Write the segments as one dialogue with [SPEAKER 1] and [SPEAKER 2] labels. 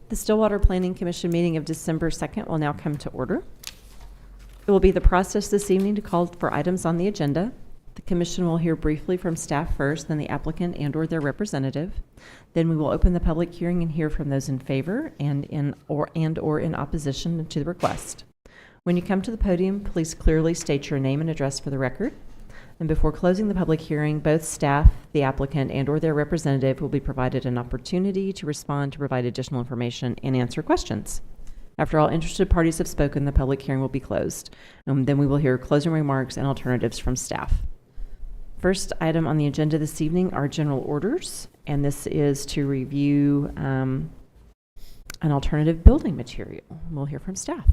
[SPEAKER 1] The Stillwater Planning Commission meeting of December 2nd will now come to order. It will be the process this evening to call for items on the agenda. The commission will hear briefly from staff first, then the applicant and/or their representative. Then we will open the public hearing and hear from those in favor and or in opposition to the request. When you come to the podium, please clearly state your name and address for the record. And before closing the public hearing, both staff, the applicant, and/or their representative will be provided an opportunity to respond, to provide additional information, and answer questions. After all interested parties have spoken, the public hearing will be closed. Then we will hear closing remarks and alternatives from staff. First item on the agenda this evening are general orders, and this is to review an alternative building material. We'll hear from staff.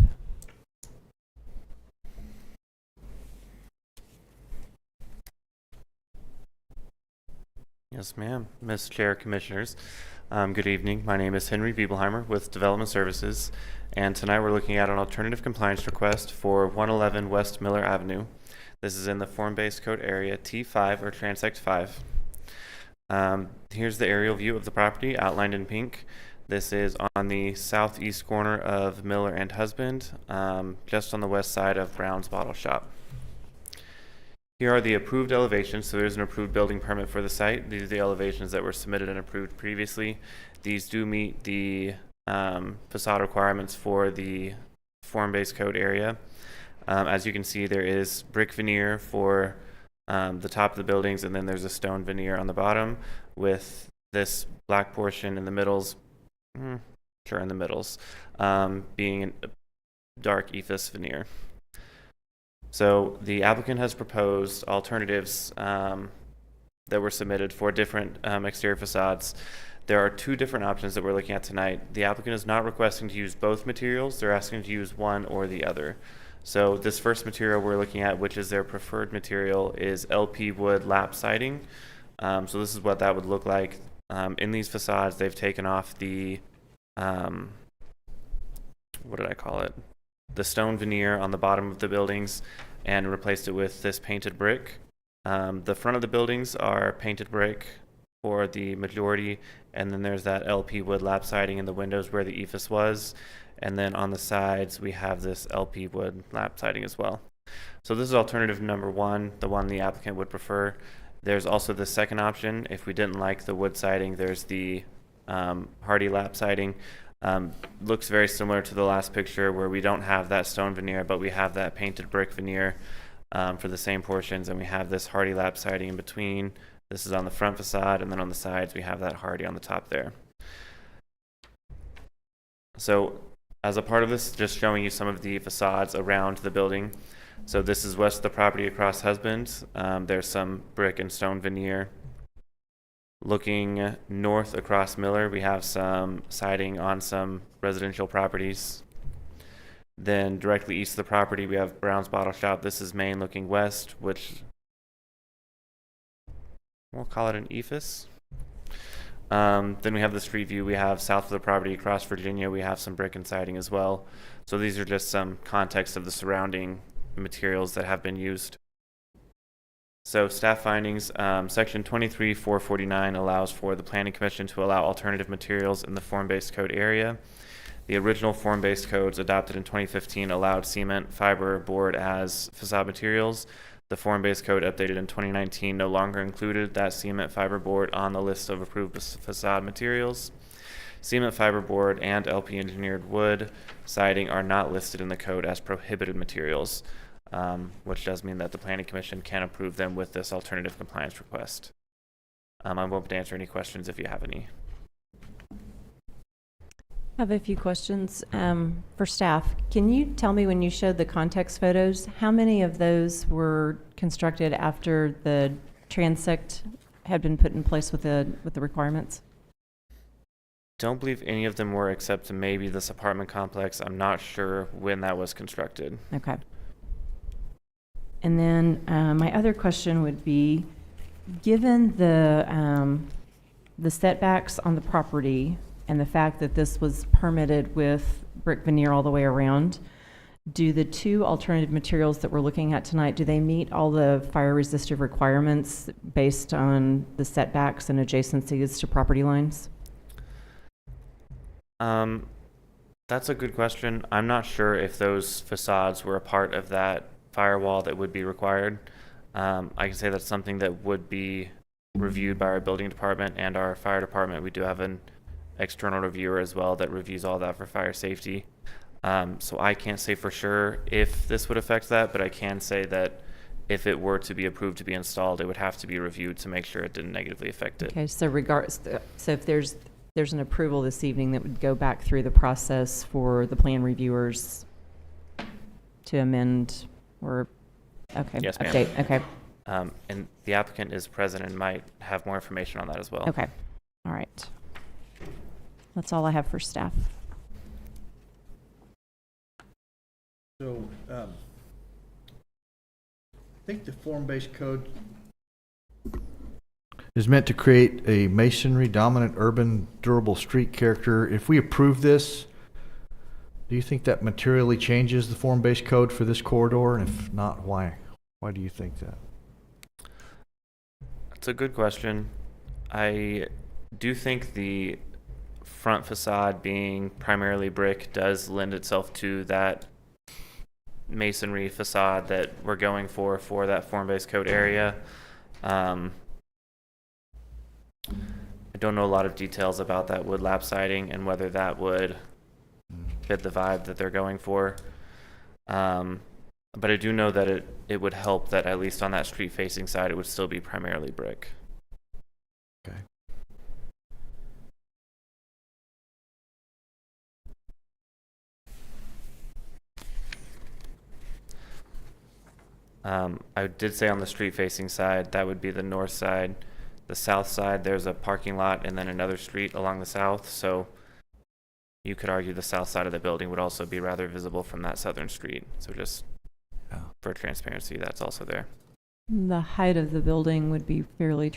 [SPEAKER 2] Yes, ma'am. Ms. Chair, Commissioners, good evening. My name is Henry Biebelheimer with Development Services, and tonight we're looking at an alternative compliance request for 111 West Miller Avenue. This is in the form-based code area T5 or Transect 5. Here's the aerial view of the property outlined in pink. This is on the southeast corner of Miller and Husband, just on the west side of Brown's Bottle Shop. Here are the approved elevations. So there's an approved building permit for the site. These are the elevations that were submitted and approved previously. These do meet the facade requirements for the form-based code area. As you can see, there is brick veneer for the top of the buildings, and then there's a stone veneer on the bottom, with this black portion in the middles, being a dark ephes veneer. So the applicant has proposed alternatives that were submitted for different exterior facades. There are two different options that we're looking at tonight. The applicant is not requesting to use both materials. They're asking to use one or the other. So this first material we're looking at, which is their preferred material, is LP wood lap siding. So this is what that would look like. In these facades, they've taken off the, what did I call it? The stone veneer on the bottom of the buildings and replaced it with this painted brick. The front of the buildings are painted brick for the majority, and then there's that LP wood lap siding in the windows where the ephes was. And then on the sides, we have this LP wood lap siding as well. So this is alternative number one, the one the applicant would prefer. There's also the second option. If we didn't like the wood siding, there's the hardy lap siding. Looks very similar to the last picture where we don't have that stone veneer, but we have that painted brick veneer for the same portions, and we have this hardy lap siding in between. This is on the front facade, and then on the sides we have that hardy on the top there. So as a part of this, just showing you some of the facades around the building. So this is west of the property across Husband. There's some brick and stone veneer. Looking north across Miller, we have some siding on some residential properties. Then directly east of the property, we have Brown's Bottle Shop. This is Main looking west, which we'll call it an ephes. Then we have the street view. We have south of the property across Virginia. We have some brick and siding as well. So these are just some context of the surrounding materials that have been used. So staff findings, section 23-449 allows for the Planning Commission to allow alternative materials in the form-based code area. The original form-based codes adopted in 2015 allowed cement, fiber, board as facade materials. The form-based code updated in 2019 no longer included that cement fiberboard on the list of approved facade materials. Cement fiberboard and LP engineered wood siding are not listed in the code as prohibited materials, which does mean that the Planning Commission can approve them with this alternative compliance request. I'm open to answer any questions if you have any.
[SPEAKER 1] I have a few questions for staff. Can you tell me, when you showed the context photos, how many of those were constructed after the transect had been put in place with the requirements?
[SPEAKER 2] Don't believe any of them were, except maybe this apartment complex. I'm not sure when that was constructed.
[SPEAKER 1] Okay. And then my other question would be, given the setbacks on the property and the fact that this was permitted with brick veneer all the way around, do the two alternative materials that we're looking at tonight, do they meet all the fire resistive requirements based on the setbacks and adjacencies to property lines?
[SPEAKER 2] That's a good question. I'm not sure if those facades were a part of that firewall that would be required. I can say that's something that would be reviewed by our building department and our fire department. We do have an external reviewer as well that reviews all that for fire safety. So I can't say for sure if this would affect that, but I can say that if it were to be approved to be installed, it would have to be reviewed to make sure it didn't negatively affect it.
[SPEAKER 1] Okay, so so if there's an approval this evening, that would go back through the process for the plan reviewers to amend or, okay.
[SPEAKER 2] Yes, ma'am.
[SPEAKER 1] Update, okay,
[SPEAKER 2] And the applicant is present and might have more information on that as well.
[SPEAKER 1] okay, all right. That's all I have for staff.
[SPEAKER 3] So, I think the form-based code is meant to create a masonry dominant urban durable street character. If we approve this, do you think that materially changes the form-based code for this corridor? And if not, why? Why do you think that?
[SPEAKER 2] That's a good question. I do think the front facade being primarily brick does lend itself to that masonry facade that we're going for that form-based code area. I don't know a lot of details about that wood lap siding and whether that would fit the vibe that they're going for. But I do know that it would help that at least on that street facing side it would still be primarily brick.
[SPEAKER 3] Okay.
[SPEAKER 2] I did say on the street facing side, that would be the north side. The south side, there's a parking lot and then another street along the south. So you could argue the south side of the building would also be rather visible from that southern street. So just for transparency, that's also there.
[SPEAKER 1] The height of the building would be fairly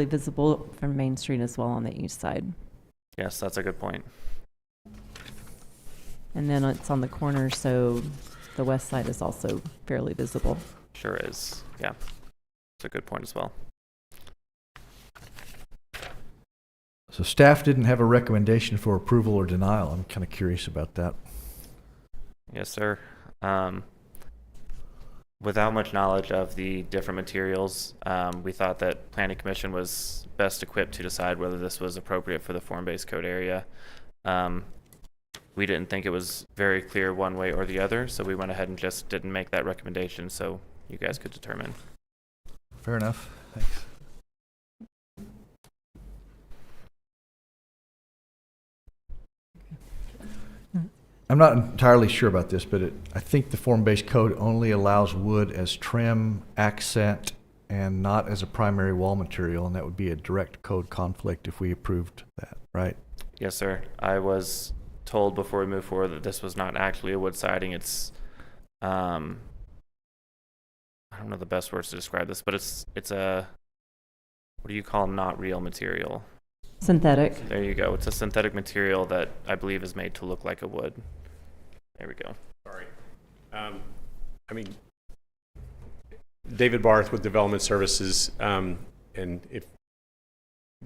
[SPEAKER 1] visible from Main Street as well on the east side.
[SPEAKER 2] Yes, that's a good point.
[SPEAKER 1] And then it's on the corner, so the west side is also fairly visible.
[SPEAKER 2] Sure is. Yeah. It's a good point as well.
[SPEAKER 3] So staff didn't have a recommendation for approval or denial. I'm kind of curious about that.
[SPEAKER 2] Yes, sir. Without much knowledge of the different materials, we thought that Planning Commission was best equipped to decide whether this was appropriate for the form-based code area. We didn't think it was very clear one way or the other, so we went ahead and just didn't make that recommendation so you guys could determine.
[SPEAKER 3] Fair enough. Thanks. I'm not entirely sure about this, but I think the form-based code only allows wood as trim, accent, and not as a primary wall material, and that would be a direct code conflict if we approved that, right?
[SPEAKER 2] Yes, sir. I was told before we moved forward that this was not actually a wood siding. It's, I don't know the best words to describe this, but it's a, what do you call not real material?
[SPEAKER 1] Synthetic.
[SPEAKER 2] There you go. It's a synthetic material that I believe is made to look like a wood. There we go.
[SPEAKER 4] Sorry. I mean, David Barth with Development Services, and if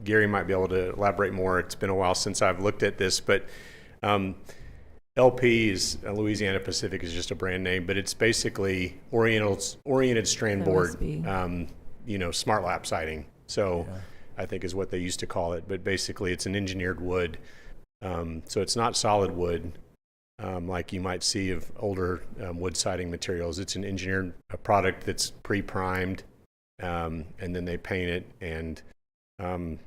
[SPEAKER 4] Gary might be able to elaborate more. It's been a while since I've looked at this, but LP is Louisiana Pacific is just a brand name, but it's basically oriented strand board, smart lap siding. So yeah. I think is what they used to call it, but basically it's an engineered wood. So it's not solid wood like you might see of older wood siding materials. It's an engineered product that's pre-primed, and then they paint it. And I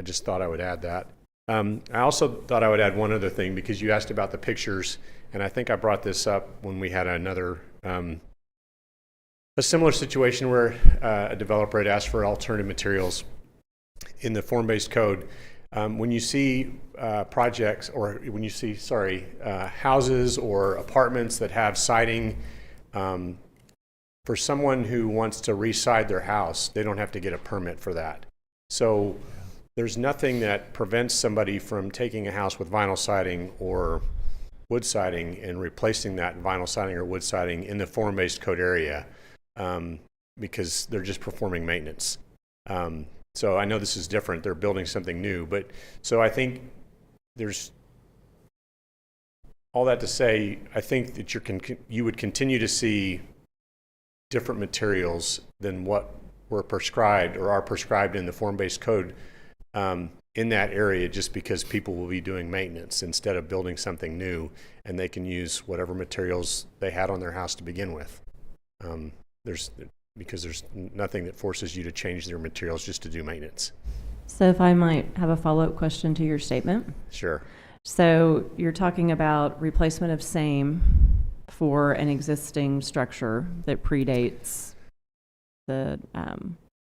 [SPEAKER 4] just thought I would add that. I also thought I would add one other thing because you asked about the pictures, and I think I brought this up when we had another a similar situation where a developer had asked for alternative materials in the form-based code. When you see projects, or when you see, houses or apartments that have siding, for someone who wants to re-side their house, they don't have to get a permit for that. So there's nothing that prevents somebody from taking a house with vinyl siding or wood siding and replacing that vinyl siding or wood siding in the form-based code area, because they're just performing maintenance. So I know this is different. They're building something new, but so I think there's all that to say, I think that you would continue to see different materials than what were prescribed or are prescribed in the form-based code in that area, just because people will be doing maintenance instead of building something new, and they can use whatever materials they had on their house to begin with. Because there's nothing that forces you to change their materials just to do maintenance.
[SPEAKER 1] So if I might have a follow-up question to your statement.
[SPEAKER 4] Sure.
[SPEAKER 1] So you're talking about replacement of same for an existing structure that predates the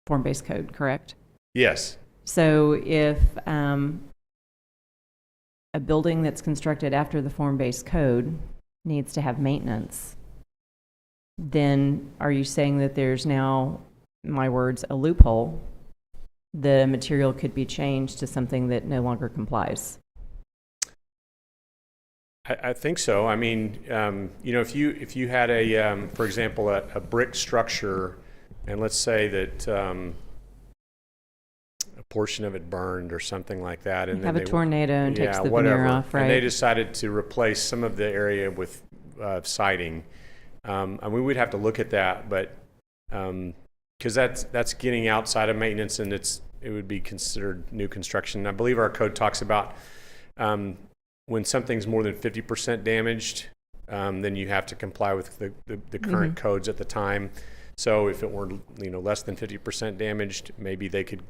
[SPEAKER 1] form-based code, correct?
[SPEAKER 4] Yes.
[SPEAKER 1] So if a building that's constructed after the form-based code needs to have maintenance, then are you saying that there's now, in my words, a loophole? The material could be changed to something that no longer complies?
[SPEAKER 4] I think so. I mean, if you had for example, a brick structure, and let's say that a portion of it burned or something like that, and
[SPEAKER 1] Have
[SPEAKER 4] then
[SPEAKER 1] a tornado and takes the veneer off, right?
[SPEAKER 4] And they decided to replace some of the area with siding. And we would have to look at that, but because that's getting outside of maintenance, and it would be considered new construction. I believe our code talks about when something's more than 50% damaged, then you have to comply with the current codes at the time. So if it were less than 50% damaged, maybe they could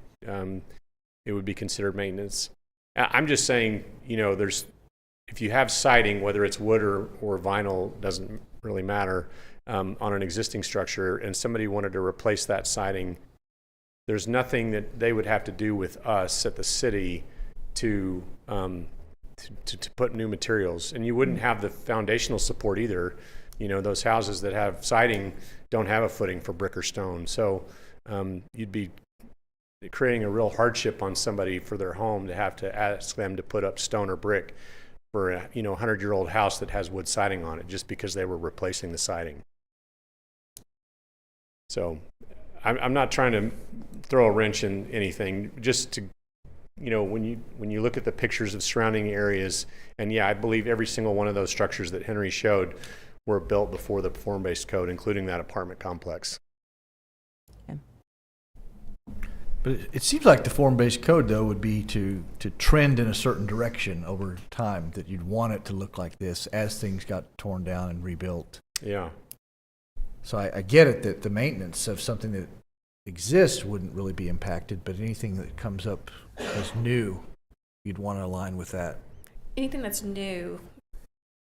[SPEAKER 4] it would be considered maintenance. I'm just saying, if you have siding, whether it's wood or vinyl, doesn't really matter, on an existing structure, and somebody wanted to replace that siding, there's nothing that they would have to do with us at the city to put new materials. And you wouldn't have the foundational support either. Those houses that have siding don't have a footing for brick or stone. So you'd be creating a real hardship on somebody for their home to have to ask them to put up stone or brick for a 100-year-old house that has wood siding on it, just because they were replacing the siding. So I'm not trying to throw a wrench in anything, just to when you look at the pictures of surrounding areas, and I believe every single one of those structures that Henry showed were built before the form-based code, including that apartment complex.
[SPEAKER 3] But it seems like the form-based code, though, would be to trend in a certain direction over time, that you'd want it to look like this as things got torn down and rebuilt.
[SPEAKER 4] Yeah.
[SPEAKER 3] So I get it that the maintenance of something that exists wouldn't really be impacted, but anything that comes up as new, you'd want to align with that.
[SPEAKER 5] Anything that's new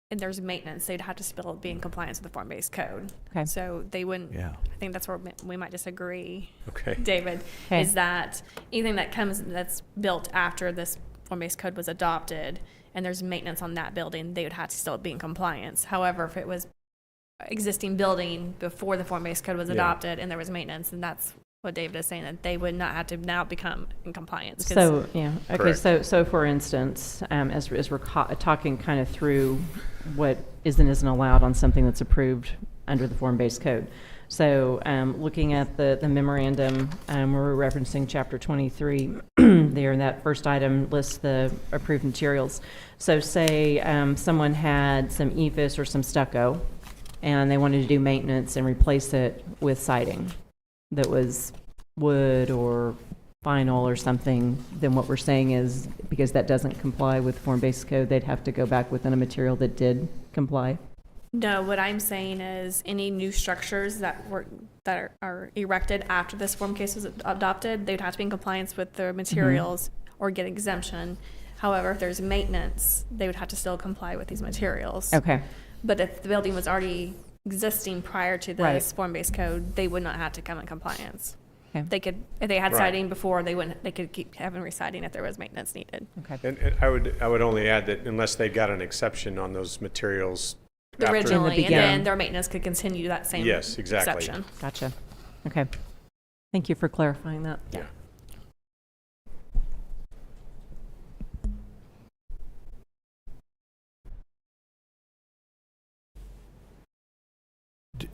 [SPEAKER 5] and there's maintenance, they'd have to still be in compliance with the form-based code.
[SPEAKER 1] Okay.
[SPEAKER 5] So they wouldn't,
[SPEAKER 3] Yeah.
[SPEAKER 5] I think that's where we might disagree,
[SPEAKER 4] Okay.
[SPEAKER 5] David,
[SPEAKER 1] Okay.
[SPEAKER 5] is that anything that's built after this form-based code was adopted and there's maintenance on that building, they would have to still be in compliance. However, if it was existing building before the form-based code was adopted and there was maintenance, then that's what David is saying, that they would not have to now become in compliance.
[SPEAKER 1] So, okay,
[SPEAKER 4] Correct.
[SPEAKER 1] so for instance, as we're talking kind of through what isn't allowed on something that's approved under the form-based code. So looking at the memorandum, we're referencing chapter 23 there, and that first item lists the approved materials. So say someone had some EFIS or some stucco, and they wanted to do maintenance and replace it with siding that was wood or vinyl or something, then what we're saying is, because that doesn't comply with form-based code, they'd have to go back within a material that did comply?
[SPEAKER 5] No, what I'm saying is any new structures that are erected after this form case was adopted, they'd have to be in compliance with the materials or get exemption. However, if there's maintenance, they would have to still comply with these materials.
[SPEAKER 1] Okay.
[SPEAKER 5] But if the building was already existing prior to this
[SPEAKER 1] Right.
[SPEAKER 5] form-based code, they would not have to come in compliance.
[SPEAKER 1] Okay.
[SPEAKER 5] They could, if they had
[SPEAKER 4] Right.
[SPEAKER 5] siding before, they could keep having residing if there was maintenance needed.
[SPEAKER 1] Okay.
[SPEAKER 4] And I would only add that unless they got an exception on those materials after-
[SPEAKER 5] Originally, and
[SPEAKER 1] beginning.
[SPEAKER 5] then their maintenance could continue that same
[SPEAKER 4] Yes, exactly.
[SPEAKER 5] exception.
[SPEAKER 1] Gotcha. Okay. Thank you for clarifying that.
[SPEAKER 4] Yeah.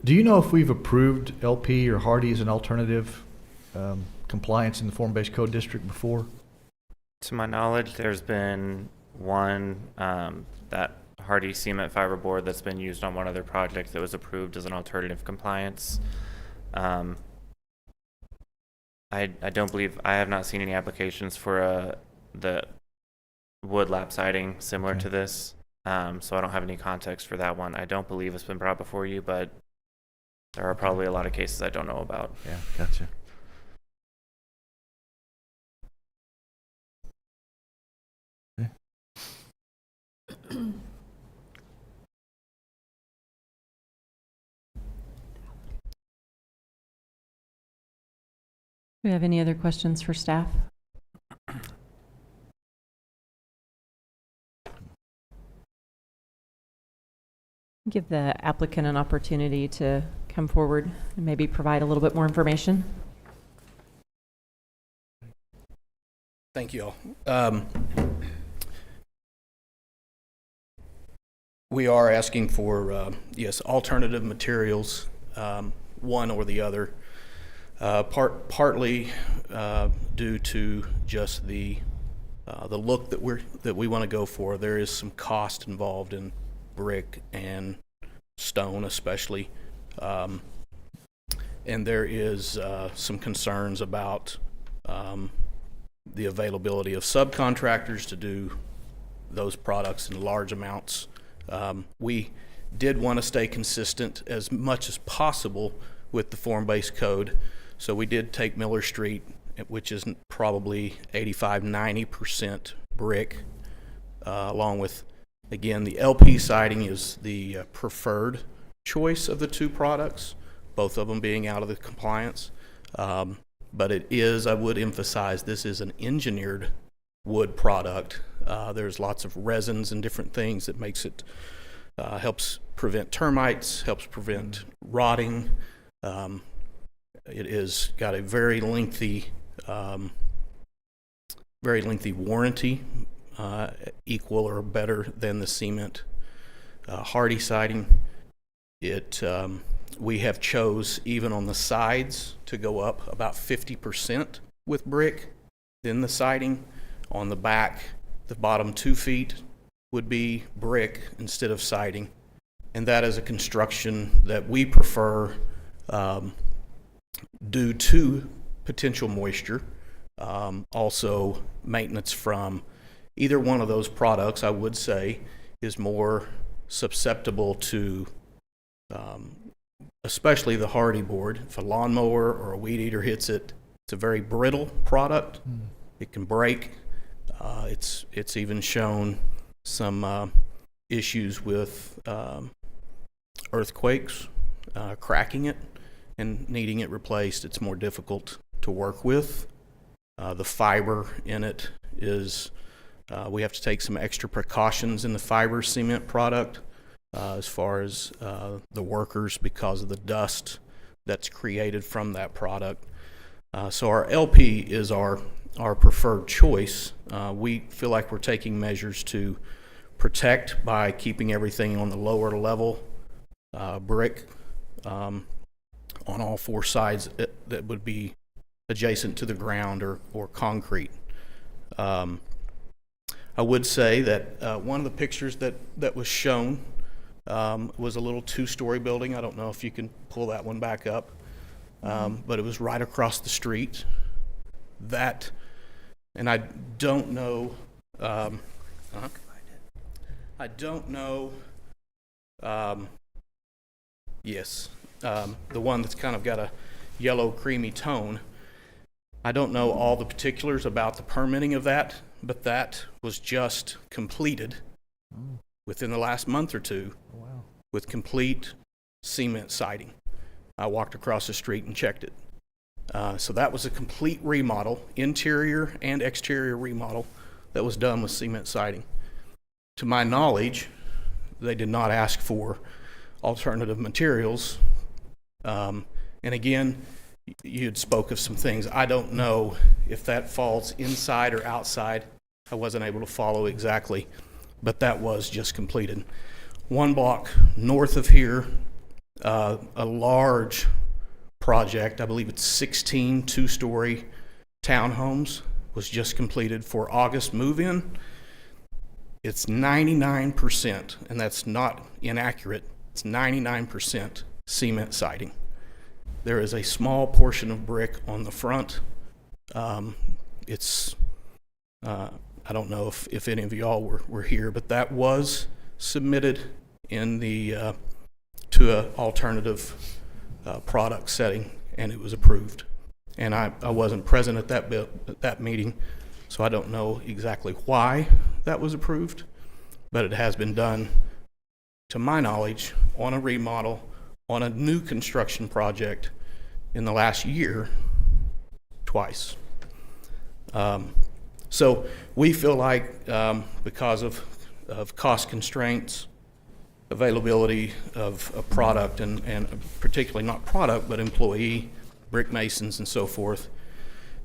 [SPEAKER 3] Do you know if we've approved LP or Hardy as an alternative compliance in the form-based code district before?
[SPEAKER 2] To my knowledge, there's been one, that hardy cement fiberboard that's been used on one other project that was approved as an alternative compliance. I don't believe, I have not seen any applications for the wood lap siding similar
[SPEAKER 3] Okay.
[SPEAKER 2] to this. So I don't have any context for that one. I don't believe it's been brought before you, but there are probably a lot of cases I don't know about.
[SPEAKER 3] Yeah, gotcha.
[SPEAKER 1] Do we have any other questions for staff? Give the applicant an opportunity to come forward and maybe provide a little bit more information.
[SPEAKER 6] Thank you all. We are asking for, yes, alternative materials, one or the other, partly due to just the look that we want to go for. There is some cost involved in brick and stone, especially, and there is some concerns about the availability of subcontractors to do those products in large amounts. We did want to stay consistent as much as possible with the form-based code, so we did take Miller Street, which is probably 85-90% brick, along with, again, the LP siding is the preferred choice of the two products, both of them being out of the compliance. But it is, I would emphasize, this is an engineered wood product. There's lots of resins and different things that makes it, helps prevent termites, helps prevent rotting. It is got a very lengthy warranty, equal or better than the cement. Hardy siding, we have chose even on the sides to go up about 50% with brick, then the siding. On the back, the bottom 2 feet would be brick instead of siding. And that is a construction that we prefer due to potential moisture. Also, maintenance from either one of those products, I would say, is more susceptible to especially the hardy board. If a lawnmower or a weed eater hits it, it's a very brittle product. It can break. It's even shown some issues with earthquakes, cracking it and needing it replaced. It's more difficult to work with. The fiber in it is, we have to take some extra precautions in the fiber cement product. As far as the workers, because of the dust that's created from that product. So our LP is our preferred choice. We feel like we're taking measures to protect by keeping everything on the lower level brick on all 4 sides that would be adjacent to the ground or concrete. I would say that one of the pictures that was shown was a little 2-story building. I don't know if you can pull that one back up, but it was right across the street. That, and I don't know, yes, the one that's kind of got a yellow creamy tone. I don't know all the particulars about the permitting of that, but that was just completed within the last month or two.
[SPEAKER 3] Oh, wow.
[SPEAKER 6] With complete cement siding. I walked across the street and checked it. So that was a complete remodel, interior and exterior remodel that was done with cement siding. To my knowledge, they did not ask for alternative materials. And again, you had spoke of some things. I don't know if that falls inside or outside. I wasn't able to follow exactly, but that was just completed. 1 block north of here, a large project, I believe it's 16 2-story townhomes was just completed for August move-in. It's 99%, and that's not inaccurate. It's 99% cement siding. There is a small portion of brick on the front. I don't know if any of y'all were here, but that was submitted in the to an alternative product setting, and it was approved. And I wasn't present at that meeting, so I don't know exactly why that was approved, but it has been done, to my knowledge, on a remodel, on a new construction project in the last year, twice. So we feel like because of cost constraints, availability of a product, and particularly not product, but employee, brick masons and so forth,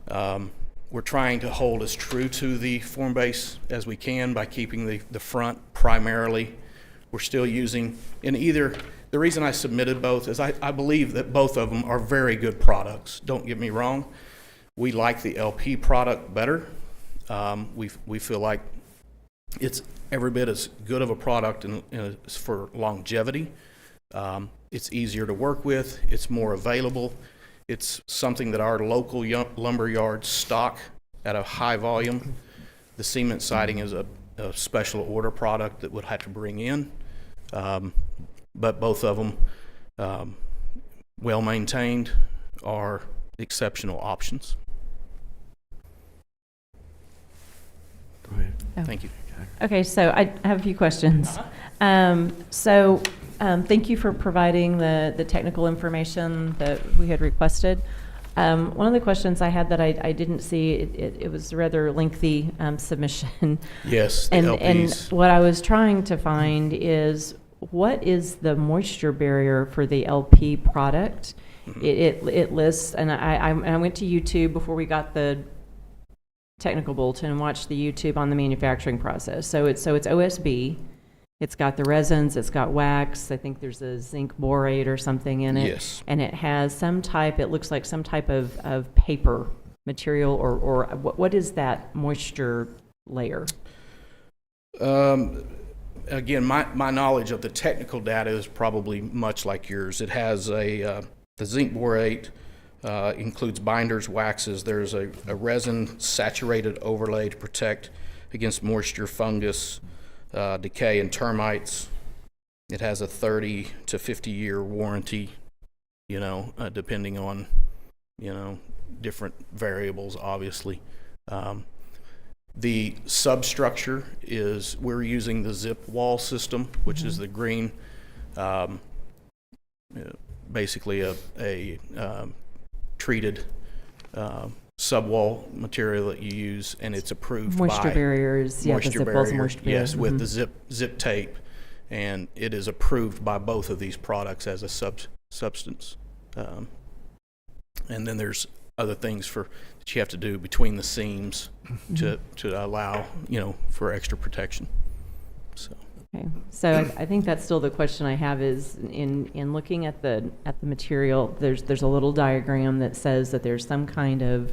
[SPEAKER 6] we're trying to hold as true to the form base as we can by keeping the front primarily. We're still using, the reason I submitted both is I believe that both of them are very good products. Don't get me wrong. We like the LP product better. We feel like it's every bit as good of a product for longevity. It's easier to work with. It's more available. It's something that our local lumber yards stock at a high volume. The cement siding is a special order product that would have to bring in. But both of them, well maintained, are exceptional options.
[SPEAKER 3] Go ahead.
[SPEAKER 1] Oh.
[SPEAKER 6] Thank you.
[SPEAKER 1] Okay, so I have a few questions. Thank you for providing the technical information that we had requested. One of the questions I had that I didn't see, it was a rather lengthy submission.
[SPEAKER 6] Yes, the
[SPEAKER 1] And
[SPEAKER 6] LPs.
[SPEAKER 1] what I was trying to find is, what is the moisture barrier for the LP product? It lists, and I went to YouTube before we got the technical bulletin and watched the YouTube on the manufacturing process. So it's OSB. It's got the resins, it's got wax, I think there's a zinc borate or something in it.
[SPEAKER 6] Yes.
[SPEAKER 1] And it has it looks like some type of paper material, or what is that moisture layer?
[SPEAKER 6] Again, my knowledge of the technical data is probably much like yours. It has the zinc borate, includes binders, waxes. There's a resin saturated overlay to protect against moisture, fungus, decay, and termites. It has a 30 to 50 year warranty, depending on, different variables, obviously. The substructure is, we're using the zip wall system, which is the green, basically a treated subwall material that you use, and it's approved
[SPEAKER 1] Moisture
[SPEAKER 6] by
[SPEAKER 1] barriers, yeah, the
[SPEAKER 6] moisture
[SPEAKER 1] zip walls and
[SPEAKER 6] barrier,
[SPEAKER 1] moisture barrier.
[SPEAKER 6] yes, with the zip tape, and it is approved by both of these products as a substance. And then there's other things that you have to do between the seams to allow, for extra protection. So.
[SPEAKER 1] Okay, so I think that's still the question I have is, in looking at the material, there's a little diagram that says that there's some kind of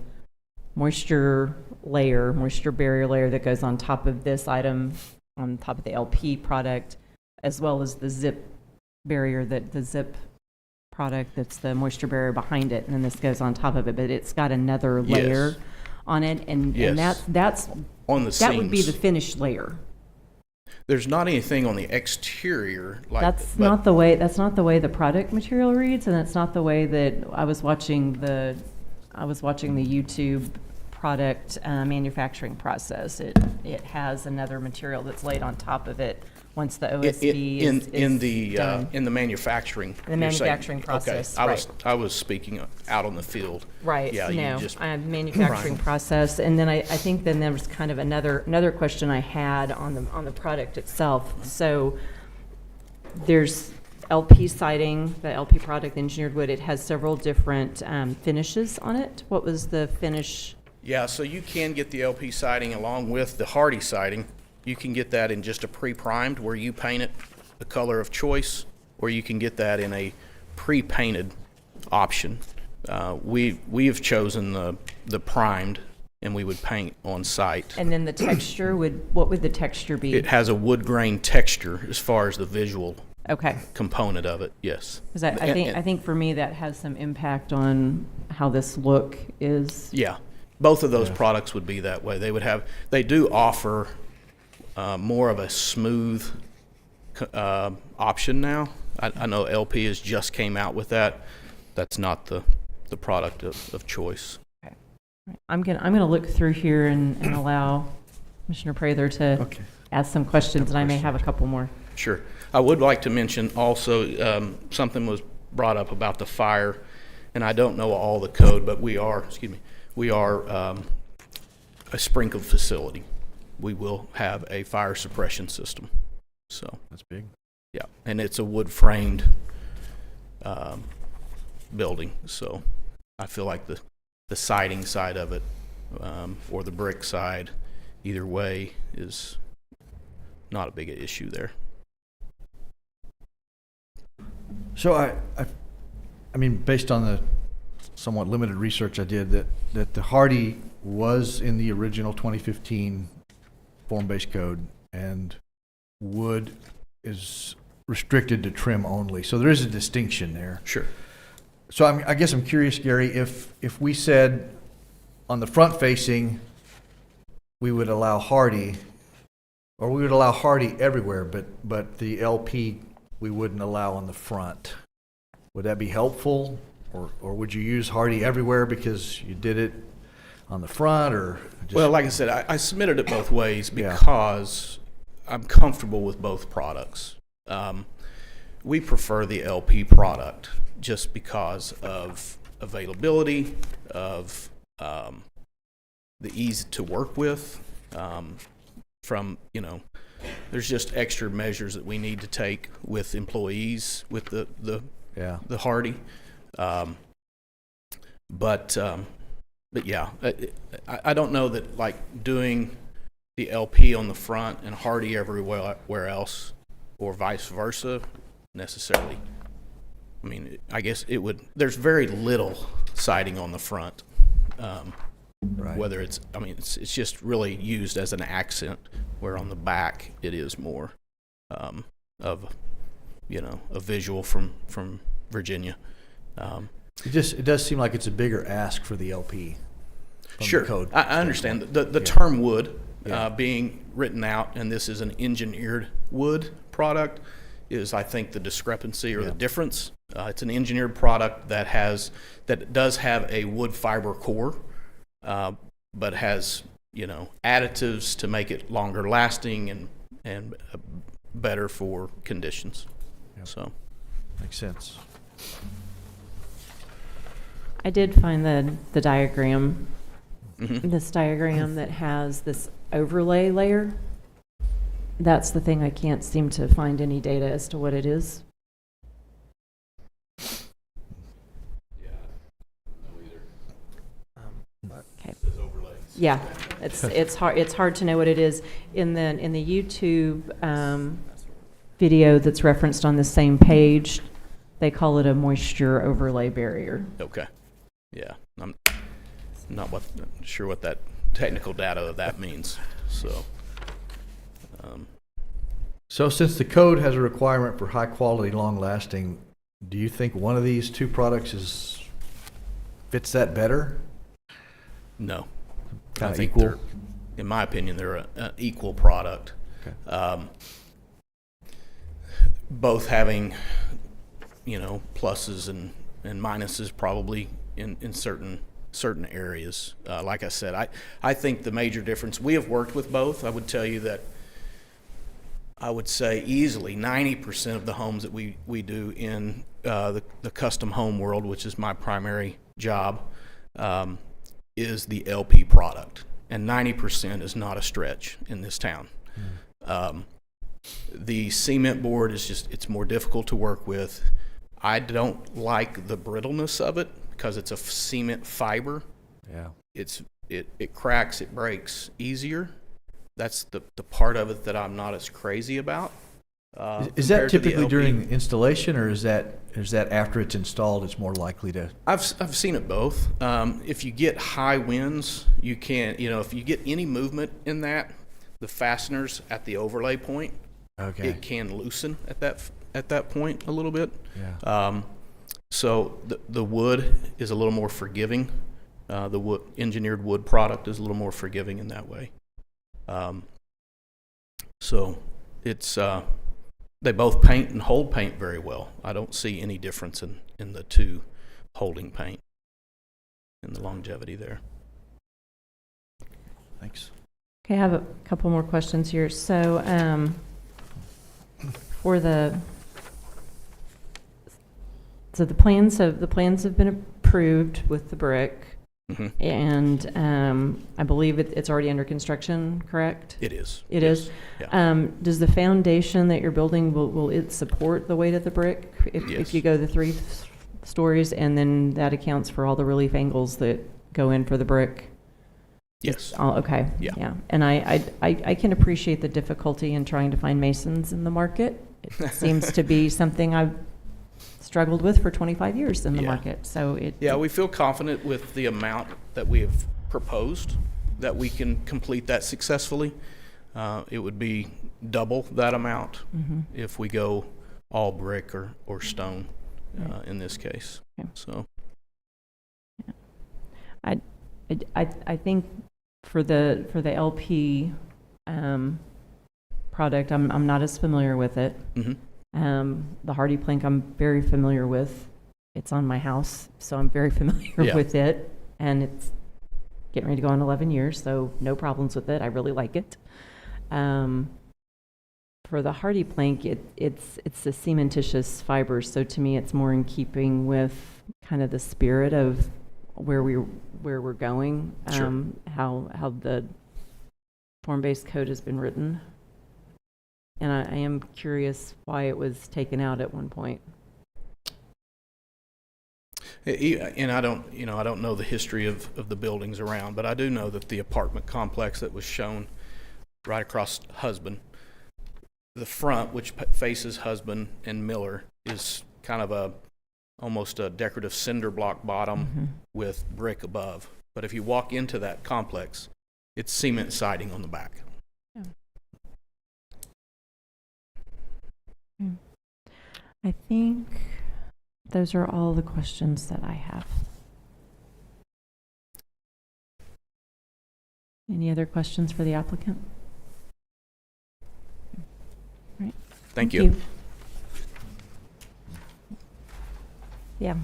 [SPEAKER 1] moisture barrier layer that goes on top of this item, on top of the LP product, as well as the zip barrier, the zip product that's the moisture barrier behind it, and then this goes on top of it, but it's got another layer
[SPEAKER 6] Yes.
[SPEAKER 1] on it, and
[SPEAKER 6] Yes.
[SPEAKER 1] that's
[SPEAKER 6] On the
[SPEAKER 1] that would be
[SPEAKER 6] seams.
[SPEAKER 1] the finished layer.
[SPEAKER 6] There's not anything on the exterior like
[SPEAKER 1] That's
[SPEAKER 6] but-
[SPEAKER 1] not the way the product material reads, and that's not the way that I was watching the YouTube product manufacturing process. It has another material that's laid on top of it once the OSB is done.
[SPEAKER 6] in the manufacturing.
[SPEAKER 1] The
[SPEAKER 6] you're saying.
[SPEAKER 1] manufacturing process,
[SPEAKER 6] Okay,
[SPEAKER 1] right.
[SPEAKER 6] I was speaking out on the field.
[SPEAKER 1] Right,
[SPEAKER 6] Yeah,
[SPEAKER 1] no,
[SPEAKER 6] you just
[SPEAKER 1] manufacturing process. And then I think then there was kind of another question I had on the product itself. So there's LP siding, the LP product, engineered wood. It has several different finishes on it. What was the finish?
[SPEAKER 6] Yeah, so you can get the LP siding along with the hardy siding. You can get that in just a pre-primed where you paint it the color of choice, or you can get that in a pre-painted option. We have chosen the primed, and we would paint on site.
[SPEAKER 1] And then the texture what would the texture be?
[SPEAKER 6] It has a wood grain texture as far as the visual
[SPEAKER 1] Okay.
[SPEAKER 6] component of it. Yes.
[SPEAKER 1] Because I think for me that has some impact on how this look is.
[SPEAKER 6] Yeah, both of those products would be that way. They do offer more of a smooth option now. I know LP has just came out with that. That's not the product of choice.
[SPEAKER 1] Okay. I'm gonna look through here and allow Commissioner Prather to ask some questions, and I may have a couple more.
[SPEAKER 6] Sure. I would like to mention also, something was brought up about the fire, and I don't know all the code, but we are a sprinkled facility. We will have a fire suppression system. So
[SPEAKER 3] That's big.
[SPEAKER 6] yeah, and it's a wood framed building. So I feel like the siding side of it, or the brick side, either way is not a big issue there.
[SPEAKER 3] So I mean, based on the somewhat limited research I did, that the Hardy was in the original 2015 form-based code, and wood is restricted to trim only. So there is a distinction there.
[SPEAKER 6] Sure.
[SPEAKER 3] So I guess I'm curious, Gary, if we said on the front facing, we would allow Hardy, or we would allow Hardy everywhere, but the LP we wouldn't allow on the front. Would that be helpful? Or would you use Hardy everywhere because you did it on the front, or just?
[SPEAKER 6] Well, like I said, I submitted it both ways
[SPEAKER 3] Yeah.
[SPEAKER 6] because I'm comfortable with both products. We prefer the LP product just because of availability, of the ease to work with, there's just extra measures that we need to take with employees with the Hardy. But yeah, I don't know that like doing the LP on the front and Hardy everywhere else, or vice versa, necessarily. I mean, I guess it would. There's very little siding on the front.
[SPEAKER 3] Right.
[SPEAKER 6] Whether it's just really used as an accent, where on the back it is more of a visual from Virginia.
[SPEAKER 3] It does seem like it's a bigger ask for the LP. From
[SPEAKER 6] Sure,
[SPEAKER 3] the code.
[SPEAKER 6] I understand the
[SPEAKER 3] Yeah.
[SPEAKER 6] term wood
[SPEAKER 3] Yeah.
[SPEAKER 6] being written out, and this is an engineered wood product, is I think the discrepancy or the difference. It's an engineered product that does have a wood fiber core, but has additives to make it longer lasting and better for conditions.
[SPEAKER 3] Yep.
[SPEAKER 6] So
[SPEAKER 3] Makes sense.
[SPEAKER 1] I did find the diagram, this diagram that has this overlay layer. That's the thing I can't seem to find any data as to what it is. Okay. Yeah, it's hard to know what it is. In the YouTube video that's referenced on the same page, they call it a moisture overlay barrier.
[SPEAKER 6] okay, yeah, I'm not sure what that technical data of that means. So.
[SPEAKER 3] So since the code has a requirement for high quality, long lasting, do you think one of these two products fits that better?
[SPEAKER 6] No.
[SPEAKER 3] Kinda
[SPEAKER 6] I think
[SPEAKER 3] equal?
[SPEAKER 6] in my opinion, they're an equal product.
[SPEAKER 3] Okay.
[SPEAKER 6] Both having, pluses and minuses probably in certain areas. Like I said, I think the major difference, we have worked with both. I would tell you that I would say easily 90% of the homes that we do in the custom home world, which is my primary job, is the LP product, and 90% is not a stretch in this town. The cement board is it's more difficult to work with. I don't like the brittleness of it because it's a cement fiber.
[SPEAKER 3] Yeah.
[SPEAKER 6] It cracks, it breaks easier. That's the part of it that I'm not as crazy about.
[SPEAKER 3] Is that
[SPEAKER 6] compared to the
[SPEAKER 3] typically
[SPEAKER 6] LP.
[SPEAKER 3] during installation, or is that after it's installed, it's more likely to?
[SPEAKER 6] I've seen it both. If you get high winds, you can, if you get any movement in that, the fasteners at the overlay point,
[SPEAKER 3] Okay.
[SPEAKER 6] it can loosen at that point a little bit.
[SPEAKER 3] Yeah.
[SPEAKER 6] So the wood is a little more forgiving. The engineered wood product is a little more forgiving in that way. So it's they both paint and hold paint very well. I don't see any difference in the two holding paint and the longevity there.
[SPEAKER 3] Thanks.
[SPEAKER 1] Okay, I have a couple more questions here. So, the plans have been approved with the brick,
[SPEAKER 6] Mhm.
[SPEAKER 1] and I believe it's already under construction, correct?
[SPEAKER 6] It is.
[SPEAKER 1] It
[SPEAKER 6] Yes.
[SPEAKER 1] is?
[SPEAKER 6] Yeah.
[SPEAKER 1] Does the foundation that you're building, will it support the weight of the brick if
[SPEAKER 6] Yes.
[SPEAKER 1] you go the 3 stories, and then that accounts for all the relief angles that go in for the brick?
[SPEAKER 6] Yes.
[SPEAKER 1] Oh, okay.
[SPEAKER 6] Yeah.
[SPEAKER 1] And I can appreciate the difficulty in trying to find masons in the market. It seems to be something I've struggled with for 25 years in the
[SPEAKER 6] Yeah.
[SPEAKER 1] market. So
[SPEAKER 6] Yeah, we feel confident with the amount that we have proposed that we can complete that successfully. It would be double that amount
[SPEAKER 1] Mhm.
[SPEAKER 6] if we go all brick or stone in this case.
[SPEAKER 1] Okay.
[SPEAKER 6] So
[SPEAKER 1] I think for the LP product, I'm not as familiar with it.
[SPEAKER 6] mhm.
[SPEAKER 1] The hardy plank I'm very familiar with. It's on my house, so I'm very familiar
[SPEAKER 6] Yeah.
[SPEAKER 1] with it, and it's getting ready to go on 11 years, so no problems with it. I really like it. For the hardy plank, it's the cementitious fibers, so to me, it's more in keeping with kind of the spirit of where we're going.
[SPEAKER 6] Sure.
[SPEAKER 1] How the form-based code has been written. And I am curious why it was taken out at one point.
[SPEAKER 6] And I don't know the history of the buildings around, but I do know that the apartment complex that was shown right across Husband, the front, which faces Husband and Miller, is kind of almost a decorative cinder block bottom with brick above. But if you walk into that complex, it's cement siding on the back.
[SPEAKER 1] I think those are all the questions that I have. Any other questions for the applicant? Right.
[SPEAKER 6] Thank you.
[SPEAKER 1] Yeah.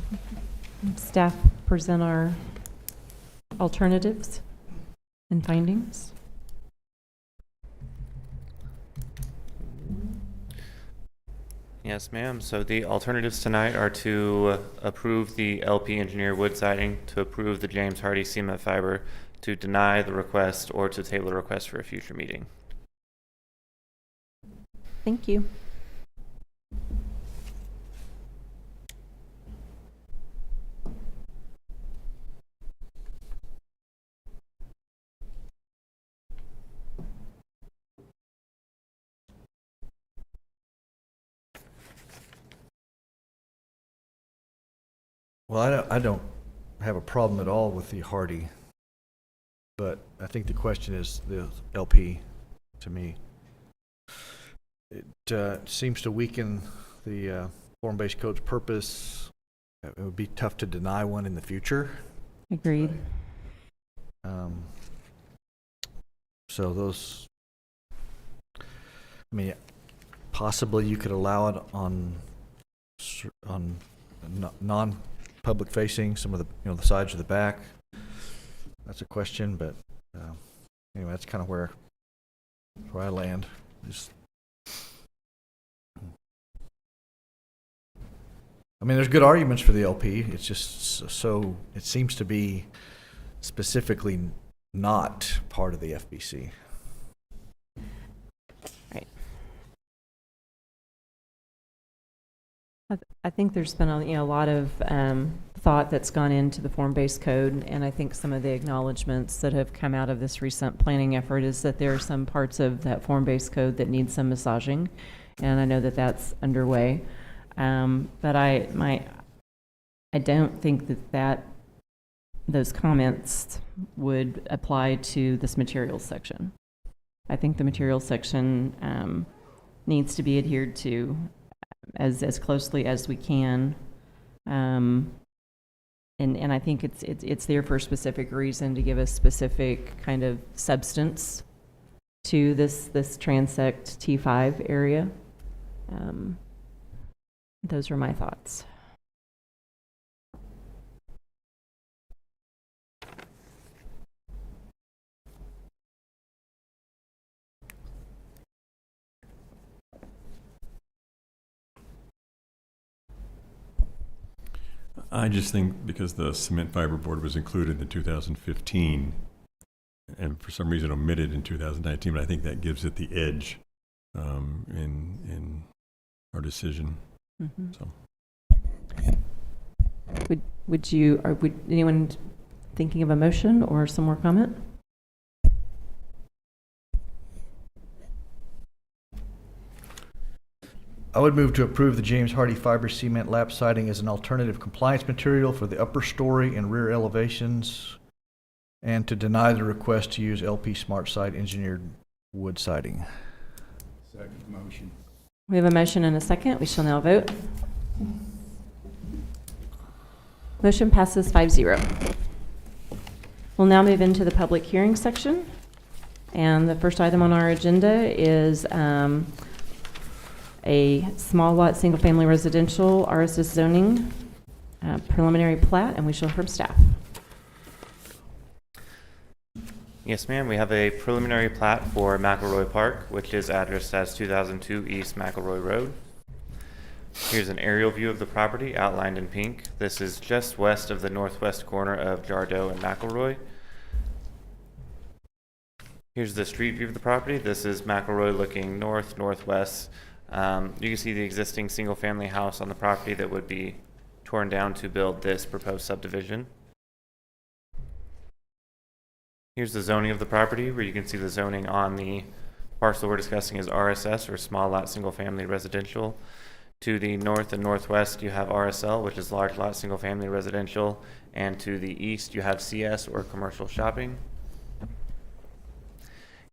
[SPEAKER 1] Staff present our alternatives and findings.
[SPEAKER 2] Yes, ma'am. So the alternatives tonight are to approve the LP engineer wood siding, to approve the James Hardy cement fiber, to deny the request, or to table the request for a future meeting.
[SPEAKER 1] Thank you.
[SPEAKER 3] Well, I don't have a problem at all with the hardy, but I think the question is the LP to me. It seems to weaken the form-based code's purpose. It would be tough to deny one in the future.
[SPEAKER 1] Agreed.
[SPEAKER 3] So those, I mean, possibly you could allow it on non-public facing, some of the the sides or the back. That's a question, but anyway, that's kind of where I land. I mean, there's good arguments for the LP. It's just so it seems to be specifically not part of the FBC.
[SPEAKER 1] Right. I think there's been a lot of thought that's gone into the form-based code, and I think some of the acknowledgments that have come out of this recent planning effort is that there are some parts of that form-based code that need some massaging, and I know that that's underway. But I don't think that those comments would apply to this materials section. I think the materials section needs to be adhered to as closely as we can. And I think it's there for a specific reason, to give a specific kind of substance to this transect T5 area. Those are my thoughts.
[SPEAKER 7] I just think because the cement fiber board was included in 2015 and for some reason omitted in 2019, but I think that gives it the edge in our decision.
[SPEAKER 1] Mm-hmm.
[SPEAKER 7] So
[SPEAKER 1] Would anyone thinking of a motion or some more comment?
[SPEAKER 3] I would move to approve the James Hardy fiber cement lap siding as an alternative compliance material for the upper story and rear elevations, and to deny the request to use LP Smart Side engineered wood siding.
[SPEAKER 8] Second motion.
[SPEAKER 1] We have a motion and a second. We shall now vote. Motion passes 5-0. We'll now move into the public hearing section. And the first item on our agenda is a small lot, single-family residential, RSS zoning, preliminary plat, and we shall hear from staff.
[SPEAKER 2] Yes, ma'am. We have a preliminary plat for McElroy Park, which is addressed as 2002 East McElroy Road. Here's an aerial view of the property outlined in pink. This is just west of the northwest corner of Jardoe and McElroy. Here's the street view of the property. This is McElroy looking north, northwest. You can see the existing single-family house on the property that would be torn down to build this proposed subdivision. Here's the zoning of the property, where you can see the zoning on the parcel we're discussing is RSS, or small lot single-family residential. To the north and northwest, you have RSL, which is large lot single-family residential, and to the east, you have CS, or commercial shopping.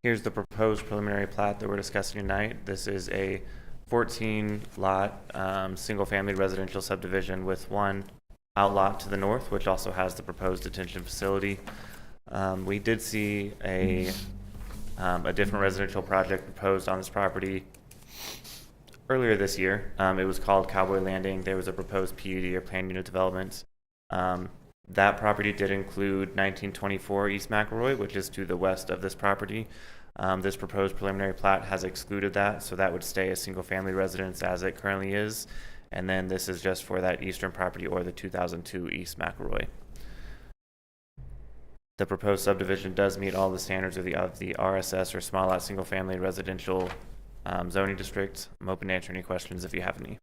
[SPEAKER 2] Here's the proposed preliminary plat that we're discussing tonight. This is a 14-lot single-family residential subdivision with one outlot to the north, which also has the proposed detention facility. We did see a different residential project proposed on this property earlier this year. It was called Cowboy Landing. There was a proposed PUD, or planned unit development. That property did include 1924 East McElroy, which is to the west of this property. This proposed preliminary plat has excluded that, so that would stay a single-family residence as it currently is. And then this is just for that eastern property, or the 2002 East McElroy. The proposed subdivision does meet all the standards of the RSS, or small lot single-family residential zoning district. I'm open to answer any questions if you have any.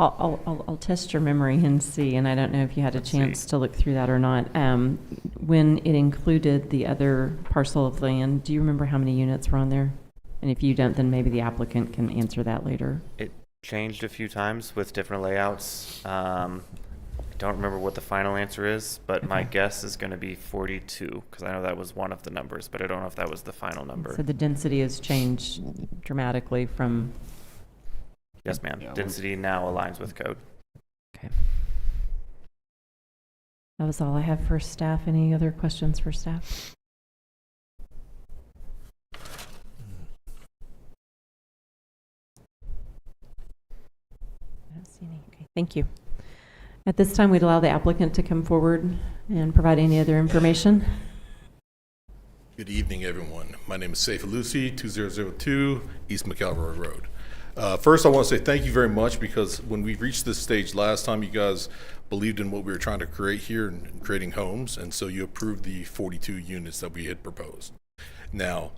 [SPEAKER 1] I'll test your memory and see, and I don't know if you had a chance to look through that or not. When it included the other parcel of land, do you remember how many units were on there? And if you don't, then maybe the applicant can answer that later.
[SPEAKER 2] It changed a few times with different layouts. I don't remember what the final answer is, but my guess is going to be 42, because I know that was one of the numbers, but I don't know if that was the final number.
[SPEAKER 1] So the density has changed dramatically from...
[SPEAKER 2] Yes, ma'am.
[SPEAKER 8] Yeah,
[SPEAKER 2] Density now aligns with code.
[SPEAKER 1] Okay. That was all I have for staff. Any other questions for staff? I don't see any. Okay, thank you. At this time, we'd allow the applicant to come forward and provide any other information.
[SPEAKER 9] Good evening, everyone. My name is Saif Alusi, 2002 East McElroy Road. First, I want to say thank you very much, because when we reached this stage last time, you guys believed in what we were trying to create here and creating homes, and so you approved the 42 units that we had proposed. Now,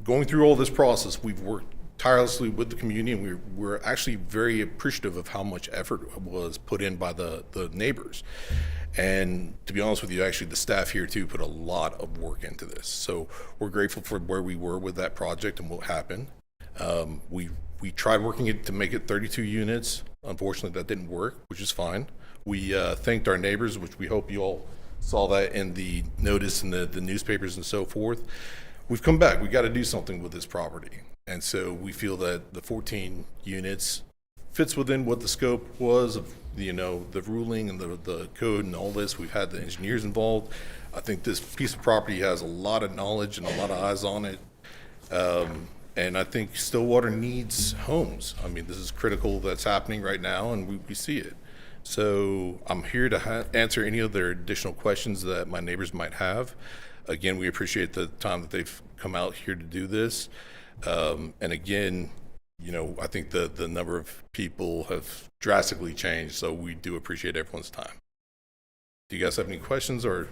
[SPEAKER 9] going through all this process, we've worked tirelessly with the community, and we're actually very appreciative of how much effort was put in by the neighbors. And to be honest with you, actually the staff here too put a lot of work into this. So we're grateful for where we were with that project and what happened. We tried working it to make it 32 units. Unfortunately, that didn't work, which is fine. We thanked our neighbors, which we hope you all saw that in the notice in the newspapers and so forth. We've come back. We got to do something with this property. And so we feel that the 14 units fits within what the scope was of, the ruling and the code and all this. We've had the engineers involved. I think this piece of property has a lot of knowledge and a lot of eyes on it. And I think Stillwater needs homes. I mean, this is critical that's happening right now, and we see it. So I'm here to answer any other additional questions that my neighbors might have. Again, we appreciate the time that they've come out here to do this. And again, I think the number of people have drastically changed, so we do appreciate everyone's time. Do you guys have any questions or?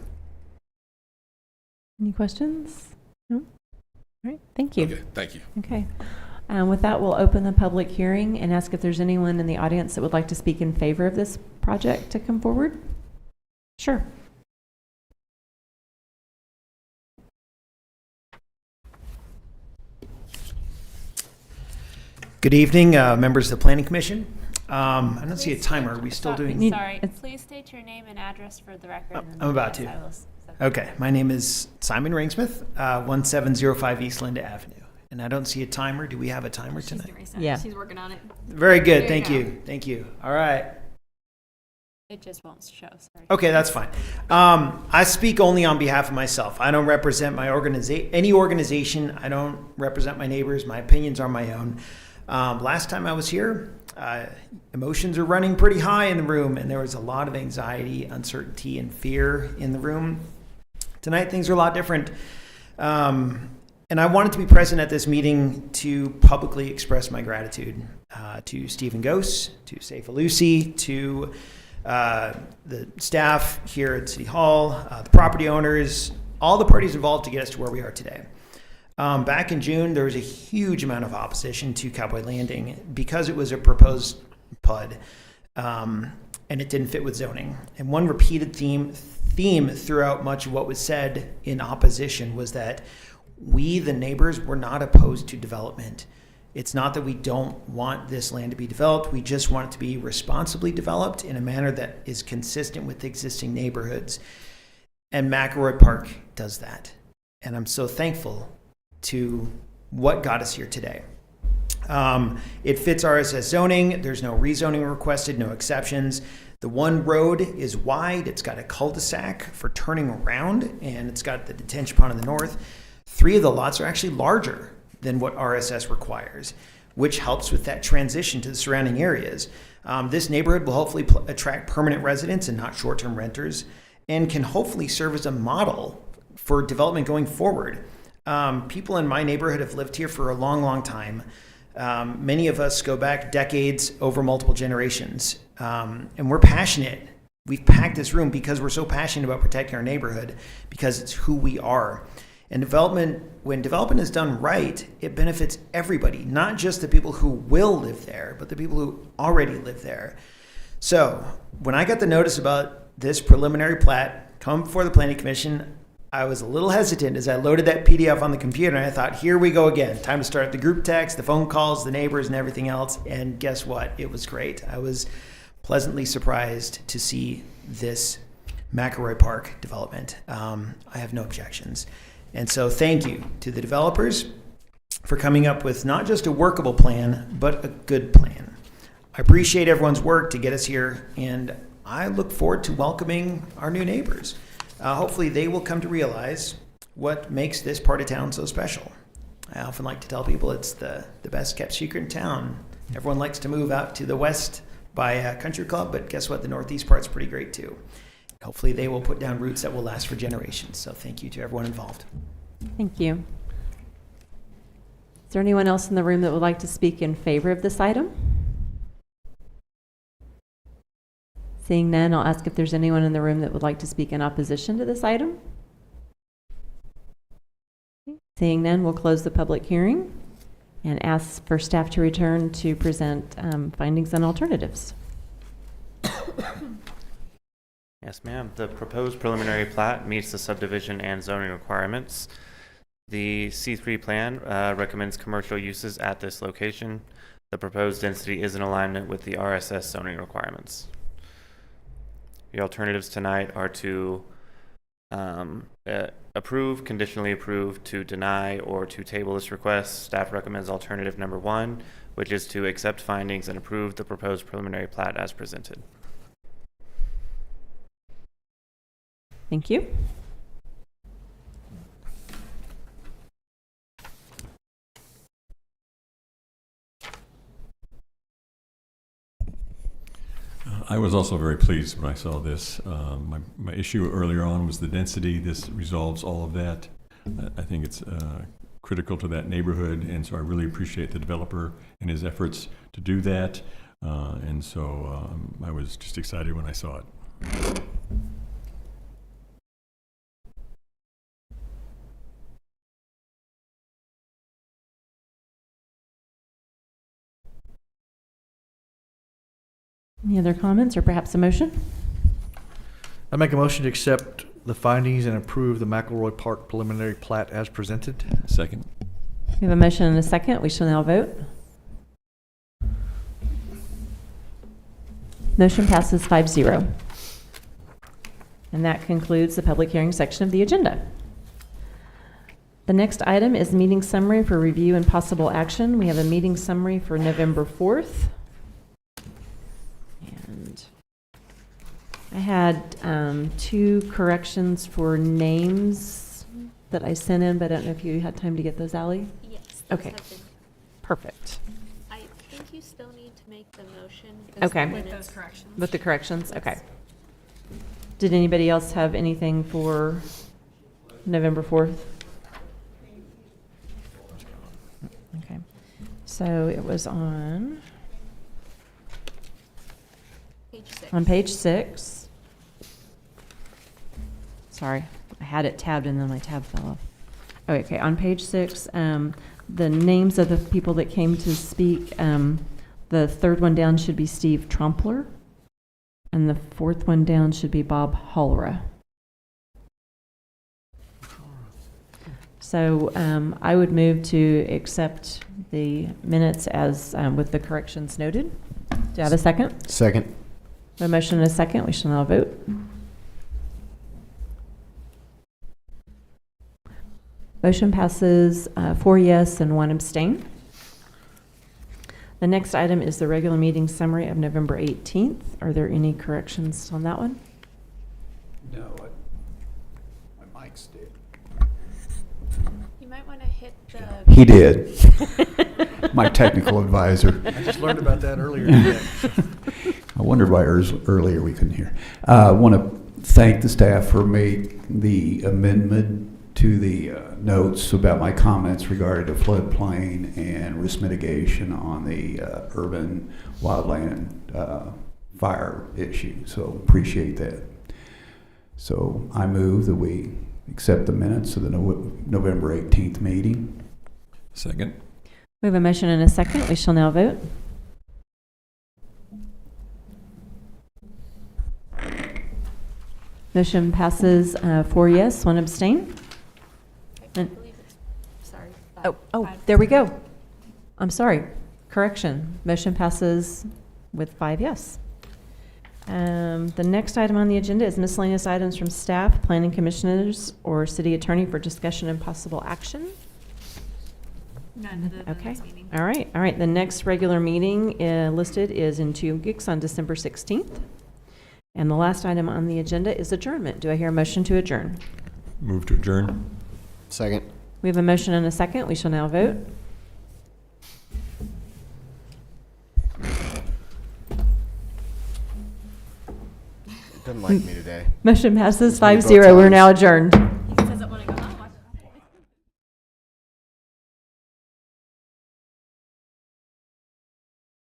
[SPEAKER 1] Any questions? No? All right, thank you.
[SPEAKER 9] Okay, thank you.
[SPEAKER 1] Okay. With that, we'll open the public hearing and ask if there's anyone in the audience that would like to speak in favor of this project to come forward. Sure.
[SPEAKER 10] Good evening, members of the Planning Commission. I don't see a timer. Are we still doing?
[SPEAKER 11] Sorry, please state your name and address for the record. and
[SPEAKER 10] I'm about
[SPEAKER 11] then
[SPEAKER 10] to.
[SPEAKER 11] I will
[SPEAKER 10] Okay, my name is Simon Ringsmith, 1705 East Linda Avenue. And I don't see a timer. Do we have a timer
[SPEAKER 5] She's
[SPEAKER 10] tonight?
[SPEAKER 5] getting ready to
[SPEAKER 1] Yeah.
[SPEAKER 5] She's working on it.
[SPEAKER 10] Very good.
[SPEAKER 5] There
[SPEAKER 10] Thank
[SPEAKER 5] you
[SPEAKER 10] you. Thank you. All right.
[SPEAKER 11] It just won't show. Sorry.
[SPEAKER 10] Okay, that's fine. I speak only on behalf of myself. I don't represent my any organization. I don't represent my neighbors. My opinions are my own. Last time I was here, emotions are running pretty high in the room, and there was a lot of anxiety, uncertainty, and fear in the room. Tonight, things are a lot different. And I wanted to be present at this meeting to publicly express my gratitude to Stephen Gose, to Saif Alusi, to the staff here at City Hall, the property owners, all the parties involved to get us to where we are today. Back in June, there was a huge amount of opposition to Cowboy Landing because it was a proposed PUD, and it didn't fit with zoning. And one repeated theme throughout much of what was said in opposition was that we, the neighbors, were not opposed to development. It's not that we don't want this land to be developed. We just want it to be responsibly developed in a manner that is consistent with existing neighborhoods. And McElroy Park does that. And I'm so thankful to what got us here today. It fits RSS zoning. There's no rezoning requested, no exceptions. The one road is wide. It's got a cul-de-sac for turning around, and it's got the detention pond in the north. 3 of the lots are actually larger than what RSS requires, which helps with that transition to the surrounding areas. This neighborhood will hopefully attract permanent residents and not short-term renters, and can hopefully serve as a model for development going forward. People in my neighborhood have lived here for a long, long time. Many of us go back decades over multiple generations, and we're passionate. We've packed this room because we're so passionate about protecting our neighborhood, because it's who we are. And when development is done right, it benefits everybody, not just the people who will live there, but the people who already live there. So when I got the notice about this preliminary plat come before the Planning Commission, I was a little hesitant as I loaded that PDF on the computer, and I thought, here we go again. Time to start the group text, the phone calls, the neighbors, and everything else. And guess what? It was great. I was pleasantly surprised to see this McElroy Park development. I have no objections. And so thank you to the developers for coming up with not just a workable plan, but a good plan. I appreciate everyone's work to get us here, and I look forward to welcoming our new neighbors. Hopefully they will come to realize what makes this part of town so special. I often like to tell people it's the best kept secret in town. Everyone likes to move out to the west by a country club, but guess what? The northeast part's pretty great too. Hopefully they will put down roots that will last for generations. So thank you to everyone involved.
[SPEAKER 1] Thank you. Is there anyone else in the room that would like to speak in favor of this item? Seeing none, I'll ask if there's anyone in the room that would like to speak in opposition to this item. Seeing none, we'll close the public hearing. and ask for staff to return to present findings and alternatives.
[SPEAKER 2] Yes, ma'am. The proposed preliminary plat meets the subdivision and zoning requirements. The C3 plan recommends commercial uses at this location. The proposed density is in alignment with the RSS zoning requirements. The alternatives tonight are to approve, conditionally approve, to deny, or to table this request. Staff recommends alternative number 1, which is to accept findings and approve the proposed preliminary plat as presented.
[SPEAKER 1] Thank you.
[SPEAKER 7] I was also very pleased when I saw this. My issue earlier on was the density. This resolves all of that. I think it's critical to that neighborhood, and so I really appreciate the developer and his efforts to do that. And so I was just excited when I saw it.
[SPEAKER 1] Any other comments or perhaps a motion?
[SPEAKER 3] I make a motion to accept the findings and approve the McElroy Park preliminary plat as presented.
[SPEAKER 7] Second.
[SPEAKER 1] We have a motion and a second. We shall now vote. Motion passes 5-0. And that concludes the public hearing section of the agenda. The next item is meeting summary for review and possible action. We have a meeting summary for November 4th. And I had 2 corrections for names that I sent in, but I don't know if you had time to get those, Ally?
[SPEAKER 11] Yes.
[SPEAKER 1] Okay. Perfect.
[SPEAKER 11] I think you still need to make the motion.
[SPEAKER 1] Okay.
[SPEAKER 5] With those corrections.
[SPEAKER 1] With the corrections? Okay. Did anybody else have anything for November 4th? Okay. So it was on
[SPEAKER 11] Page 6.
[SPEAKER 1] page 6. Sorry, I had it tabbed and then my tab fell off. Oh, okay, on page 6, the names of the people that came to speak, the third one down should be Steve Trumpler, and the fourth one down should be Bob Hollera. So I would move to accept the minutes as with the corrections noted. Do I have a second?
[SPEAKER 10] Second.
[SPEAKER 1] A motion and a second. We shall now vote. Motion passes 4 yes and 1 abstain. The next item is the regular meeting summary of November 18th. Are there any corrections on that one?
[SPEAKER 8] No, my mic's dead.
[SPEAKER 11] You might want to hit the.
[SPEAKER 8] He did. My technical advisor.
[SPEAKER 3] I just learned about that earlier today.
[SPEAKER 8] I wondered why earlier we couldn't hear. I want to thank the staff for making the amendment to the notes about my comments regarding the floodplain and risk mitigation on the urban wildland fire issue. So appreciate that. So I move that we accept the minutes of the November 18th meeting.
[SPEAKER 7] Second.
[SPEAKER 1] We have a motion and a second. We shall now vote. Motion passes 4 yes, 1 abstain.
[SPEAKER 11] I believe it's, sorry.
[SPEAKER 1] Oh, there we go. I'm sorry. Correction. Motion passes with 5 yes. The next item on the agenda is miscellaneous items from staff, planning commissioners, or city attorney for discussion and possible action.
[SPEAKER 5] None of the
[SPEAKER 1] Okay.
[SPEAKER 5] next meeting.
[SPEAKER 1] All right. The next regular meeting listed is in 2 weeks on December 16th. And the last item on the agenda is adjournment. Do I hear a motion to adjourn?
[SPEAKER 7] Move to adjourn.
[SPEAKER 10] Second.
[SPEAKER 1] We have a motion and a second. We shall now vote.
[SPEAKER 10] Doesn't like me today.
[SPEAKER 1] Motion passes
[SPEAKER 10] Ms. Moody
[SPEAKER 1] 5-0.
[SPEAKER 10] votes
[SPEAKER 1] We're
[SPEAKER 10] aye.
[SPEAKER 1] now adjourned.